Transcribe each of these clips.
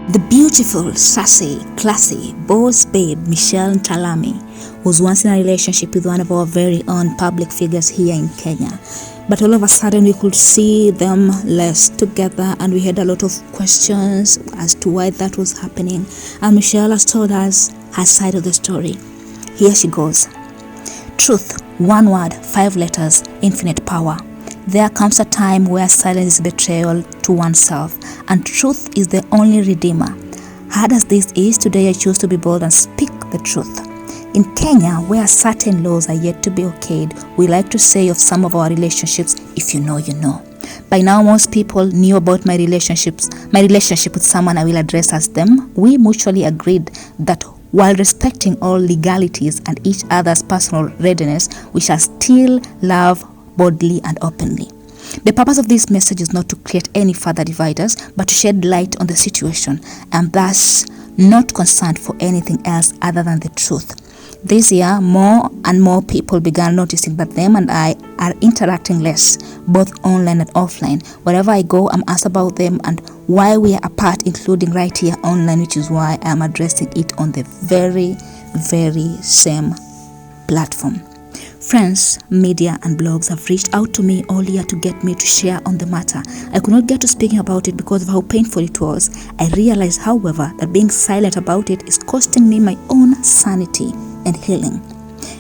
The beautiful, sassy, classy, boss babe Michelle Ntalami was once in a relationship with one of our very own public figures here in Kenya. But all of a sudden we could see them less together, and we had a lot of questions as to why that was happening. And Michelle has told us her side of the story. Here she goes. Truth, one word, 5 letters, infinite power. There comes a time where silence is betrayal to oneself, and truth is the only redeemer. Hard as this is, today I choose to be bold and speak the truth. In Kenya, where certain laws are yet to be okayed, we like to say of some of our relationships, if you know, you know. By now, most people knew about my relationship with someone I will address as them. We mutually agreed that while respecting all legalities and each other's personal readiness, we shall still love boldly and openly. The purpose of this message is not to create any further dividers, but to shed light on the situation, and thus not concerned for anything else other than the truth. This year, more and more people began noticing that them and I are interacting less, both online and offline. Wherever I go, I'm asked about them and why we are apart, including right here online, which is why I'm addressing it on the very, very same platform. Friends, media and blogs have reached out to me all year to get me to share on the matter. I could not get to speaking about it because of how painful it was. I realized, however, that being silent about it is costing me my own sanity and healing.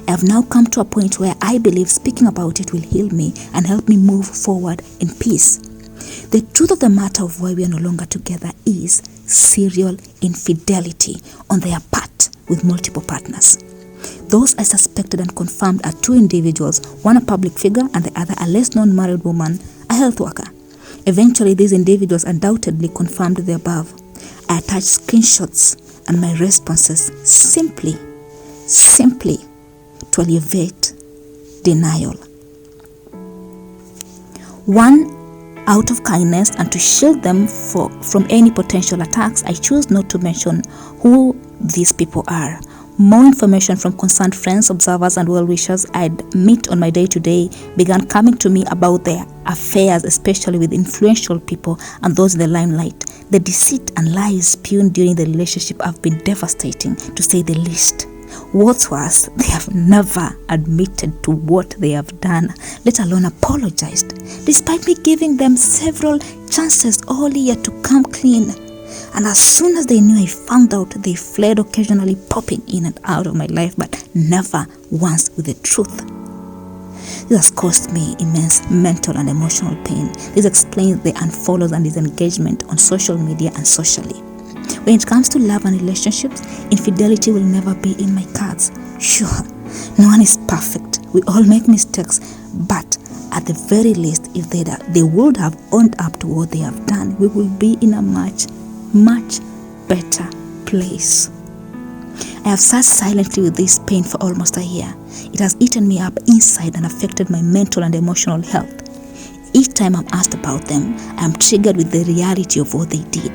I have now come to a point where I believe speaking about it will heal me and help me move forward in peace. The truth of the matter of why we are no longer together is serial infidelity on their part with multiple partners. Those I suspected and confirmed are 2 individuals, one a public figure and the other a less known married woman, a health worker. Eventually, these individuals undoubtedly confirmed the above. I attached screenshots and my responses simply to alleviate denial. 1, out of kindness and to shield them from any potential attacks, I choose not to mention who these people are. More information from concerned friends, observers, and well-wishers I'd meet on my day-to-day began coming to me about their affairs, especially with influential people and those in the limelight. The deceit and lies spewed during the relationship have been devastating, to say the least. What's worse, they have never admitted to what they have done, let alone apologized, despite me giving them several chances all year to come clean. And as soon as they knew I found out, they fled, occasionally popping in and out of my life, but never once with the truth. This has caused me immense mental and emotional pain. This explains the unfollows and disengagement on social media and socially. When it comes to love and relationships, infidelity will never be in my cards. Sure, no one is perfect. We all make mistakes, but at the very least, if they would have owned up to what they have done, we will be in a much better place. I have sat silently with this pain for almost a year. It has eaten me up inside and affected my mental and emotional health. Each time I'm asked about them, I am triggered with the reality of what they did.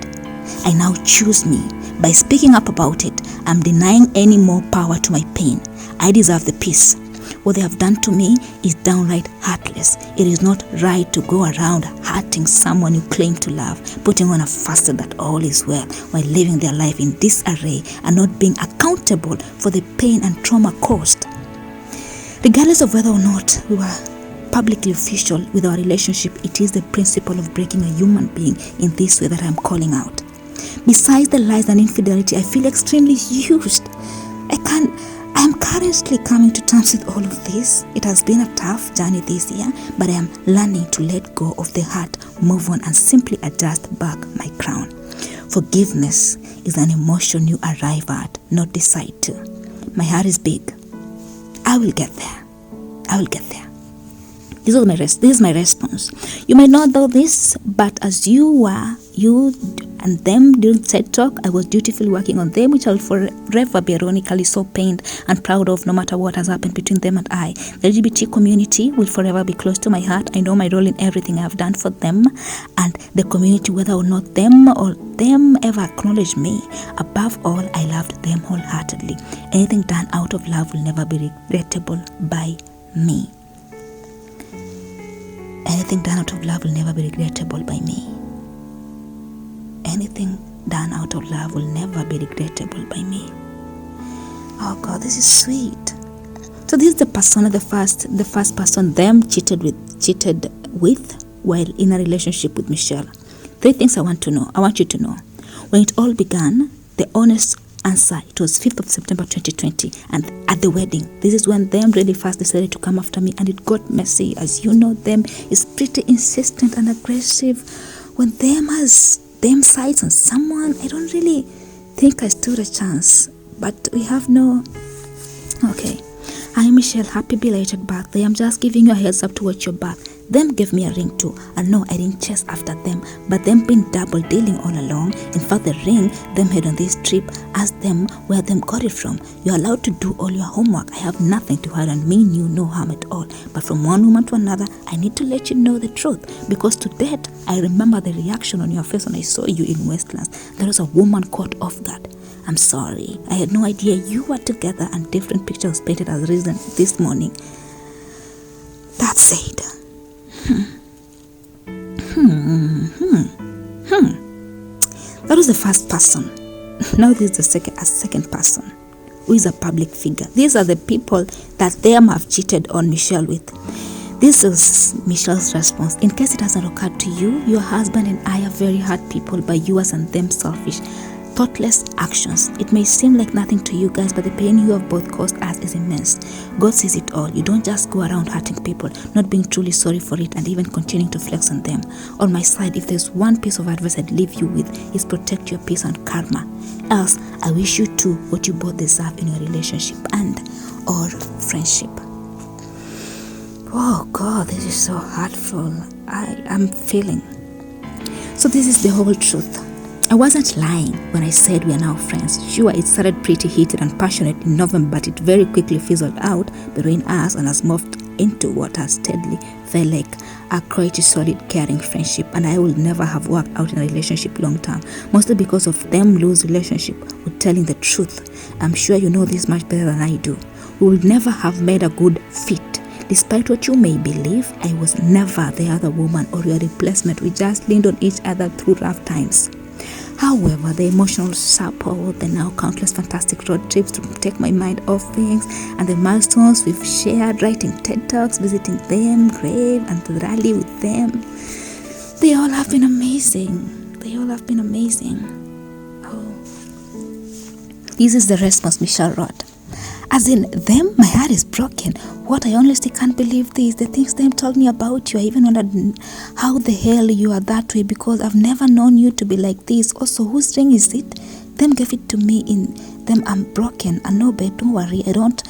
I now choose me. By speaking up about it, I'm denying any more power to my pain. I deserve the peace. What they have done to me is downright heartless. It is not right to go around hurting someone you claim to love, putting on a facade that all is well while living their life in disarray and not being accountable for the pain and trauma caused. Regardless of whether or not we were publicly official with our relationship, it is the principle of breaking a human being in this way that I am calling out. Besides the lies and infidelity, I feel extremely used. I am currently coming to terms with all of this. It has been a tough journey this year, but I am learning to let go of the hurt, move on, and simply adjust back my crown. Forgiveness is an emotion you arrive at, not decide to. My heart is big. I will get there. This is my response. You might not know this, but as you and them during TED Talk, I was dutifully working on them, which I will forever be ironically so pained and proud of, no matter what has happened between them and I. The LGBT community will forever be close to my heart. I know my role in everything I have done for them, and the community, whether or not them ever acknowledge me. Above all, I loved them wholeheartedly. Anything done out of love will never be regrettable by me. Anything done out of love will never be regrettable by me. Anything done out of love will never be regrettable by me. Oh God, this is sweet. So this is the persona, the first person them cheated with while in a relationship with Michelle. 3 things I want you to know. When it all began, the honest answer, it was 5th of September 2020, and at the wedding, this is when them really fast decided to come after me, and it got messy. As you know, them is pretty insistent and aggressive. When them has them sides on someone, I don't really think I stood a chance. But we have no... Okay. Hi Michelle, happy belated birthday. I'm just giving you a heads up to watch your back. Them gave me a ring too, and no, I didn't chase after them, but them been double dealing all along. In fact, the ring them had on this trip, ask them where them got it from. You're allowed to do all your homework. I have nothing to hide and mean you no harm at all. But from one woman to another, I need to let you know the truth, because to that, I remember the reaction on your face when I saw you in Westlands. There was a woman caught off guard. I'm sorry, I had no idea you were together, and different pictures painted as reason this morning. That said, that was the first person. Now this is the second person, who is a public figure. These are the people that them have cheated on Michelle with. This is Michelle's response. In case it hasn't occurred to you, your husband and I are very hard people, but yours and them selfish, thoughtless actions. It may seem like nothing to you guys, but the pain you have both caused us is immense. God sees it all. You don't just go around hurting people, not being truly sorry for it, and even continuing to flex on them. On my side, if there's one piece of advice I'd leave you with, is protect your peace and karma. Else, I wish you too what you both deserve in your relationship and or friendship. Oh God, this is so hurtful. I'm feeling. So this is the whole truth. I wasn't lying when I said we are now friends. Sure, it started pretty heated and passionate in November, but it very quickly fizzled out between us and has morphed into what has steadily felt like a quite solid, caring friendship. And I would never have worked out in a relationship long term, mostly because of them lose relationship with telling the truth. I'm sure you know this much better than I do. We would never have made a good fit. Despite what you may believe, I was never the other woman or your replacement. We just leaned on each other through rough times. However, the emotional support, the now countless fantastic road trips to take my mind off things, and the milestones we've shared, writing TED Talks, visiting them, grave, and the rally with them, they all have been amazing. They all have been amazing. Oh. This is the response Michelle wrote. As in, them, my heart is broken. What, I honestly can't believe this. The things them told me about you, I even wondered how the hell you are that way, because I've never known you to be like this. Also, whose ring is it? Them gave it to me in them. I'm broken. And no, babe, don't worry. I don't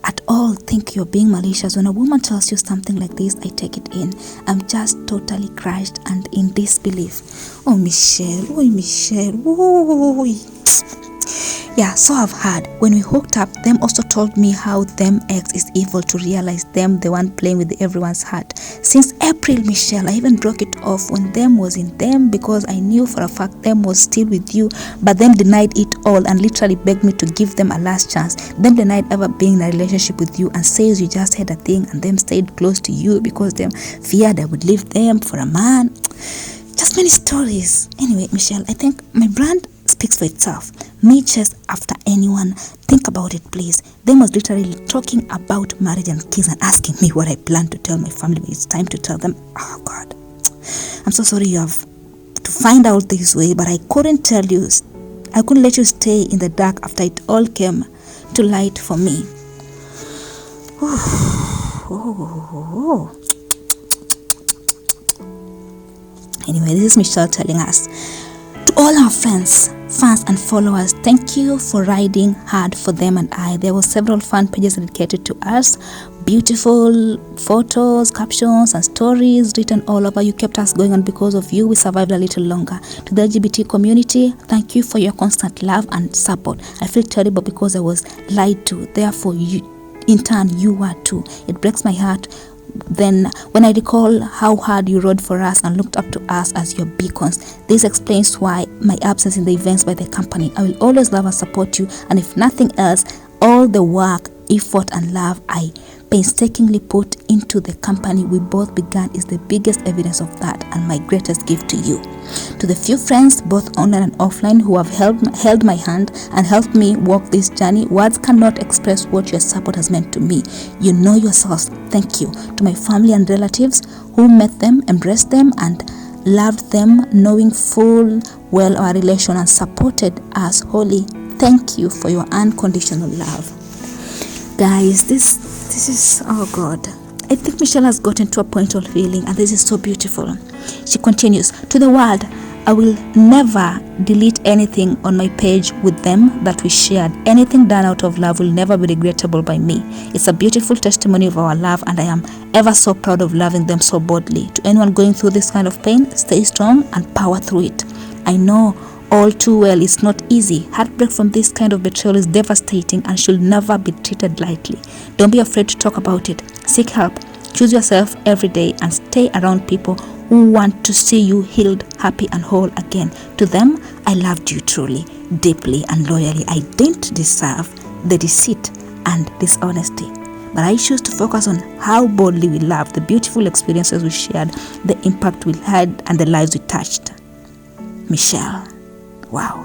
at all think you're being malicious. When a woman tells you something like this, I take it in. I'm just totally crushed and in disbelief. Oh, Michelle. Oh, Michelle. Oh. Yeah, so I've heard. When we hooked up, them also told me how them ex is evil, to realize them the one playing with everyone's heart. Since April, Michelle, I even broke it off when them was in them, because I knew for a fact them was still with you, but them denied it all and literally begged me to give them a last chance. Them denied ever being in a relationship with you and says you just had a thing, and them stayed close to you because them feared I would leave them for a man. Just many stories. Anyway, Michelle, I think my brand speaks for itself. Me chase after anyone. Think about it, please. Them was literally talking about marriage and kids and asking me what I plan to tell my family when it's time to tell them. Oh God, I'm so sorry you have to find out this way, but I couldn't tell you. I couldn't let you stay in the dark after it all came to light for me. Anyway, this is Michelle telling us, to all our friends, fans and followers, thank you for riding hard for them and I. There were several fan pages dedicated to us, beautiful photos, captions and stories written all over. You kept us going, and because of you we survived a little longer. To the LGBT community, thank you for your constant love and support. I feel terrible because I was lied to, therefore you, in turn, you were too. It breaks my heart then when I recall how hard you rode for us and looked up to us as your beacons. This explains why my absence in the events by the company. I will always love and support you, and if nothing else, all the work, effort and love I painstakingly put into the company we both began is the biggest evidence of that, and my greatest gift to you. To the few friends, both online and offline, who have held my hand and helped me walk this journey, words cannot express what your support has meant to me. You know yourselves. Thank you. To my family and relatives who met them, embraced them, and loved them, knowing full well our relation and supported us wholly. Thank you for your unconditional love. Guys, this is, oh God, I think Michelle has gotten to a point of healing, and this is so beautiful. She continues, to the world, I will never delete anything on my page with them that we shared. Anything done out of love will never be regrettable by me. It's a beautiful testimony of our love, and I am ever so proud of loving them so boldly. To anyone going through this kind of pain, stay strong and power through it. I know all too well it's not easy. Heartbreak from this kind of betrayal is devastating and should never be treated lightly. Don't be afraid to talk about it. Seek help. Choose yourself every day and stay around people who want to see you healed, happy and whole again. To them, I loved you truly, deeply and loyally. I didn't deserve the deceit and dishonesty, but I choose to focus on how boldly we loved, the beautiful experiences we shared, the impact we had, and the lives we touched. Michelle. Wow.